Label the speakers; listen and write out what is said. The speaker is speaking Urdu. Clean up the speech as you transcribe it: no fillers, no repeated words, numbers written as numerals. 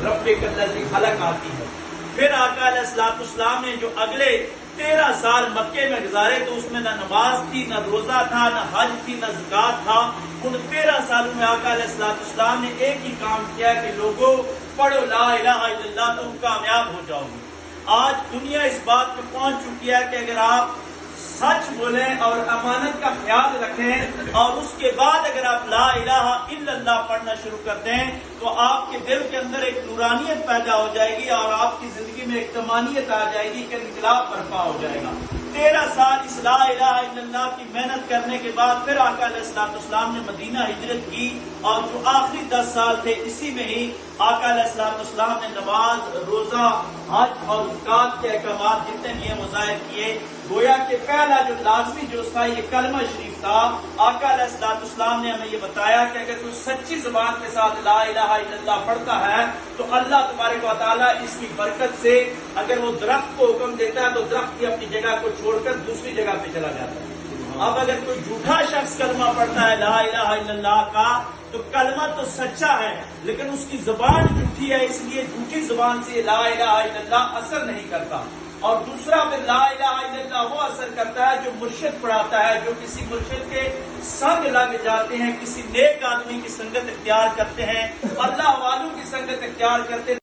Speaker 1: ربک الذی خلق آتی ہے۔ پھر آقا علیہ الصلوۃ والسلام نے جو اگلے 13 سال مکے میں گزارے تو اس میں نہ نماز تھی، نہ روزہ تھا، نہ حج تھی، نہ زکوٰۃ تھا۔ ان 13 سالوں میں آقا علیہ الصلوۃ والسلام نے ایک ہی کام کیا کہ لوگوں پڑھو لا الہ الا اللہ، تم کامیاب ہو جاؤ گے۔ آج دنیا اس بات پہ پہنچ چکی ہے کہ اگر آپ سچ بولیں اور امانت کا خیال رکھیں اور اس کے بعد اگر آپ لا الہ الا اللہ پڑھنا شروع کر دیں تو آپ کے دل کے اندر ایک نورانیت پیدا ہو جائے گی اور آپ کی زندگی میں ایک طمانینت آ جائے گی کہ انقلاب برپا ہو جائے گا۔ 13 سال اس لا الہ الا اللہ کی محنت کرنے کے بعد پھر آقا علیہ الصلوۃ والسلام نے مدینہ ہجرت کی، اور جو آخری 10 سال تھے اسی میں ہی آقا علیہ الصلوۃ والسلام نے نماز، روزہ، حج اور زکوٰۃ کے احکامات جتنے بھی ہیں وہ ظاہر کیے۔ گویا کہ پہلا جو لازمی جو تھا یہ کلمہ شریف تھا۔ آقا علیہ الصلوۃ والسلام نے ہمیں یہ بتایا کہ اگر کوئی سچی زبان کے ساتھ لا الہ الا اللہ پڑھتا ہے تو اللہ تبارک و تعالیٰ اس کی برکت سے اگر وہ درخت کو حکم دیتا ہے تو درخت کی اپنی جگہ کو چھوڑ کر دوسری جگہ پہ چلا جاتا ہے۔ اب اگر کوئی جھوٹا شخص کلمہ پڑھتا ہے لا الہ الا اللہ کا تو کلمہ تو سچا ہے لیکن اس کی زبان جھوٹی ہے، اس لیے جھوٹی زبان سے لا الہ الا اللہ اثر نہیں کرتا۔ اور دوسرا پھر لا الہ الا اللہ وہ اثر کرتا ہے جو مرشد پڑھاتا ہے، جو کسی مرشد کے سنگ لگ جاتے ہیں، کسی نیک آدمی کی سنگت اختیار کرتے ہیں، اللہ والوں کی سنگت اختیار کرتے ہیں۔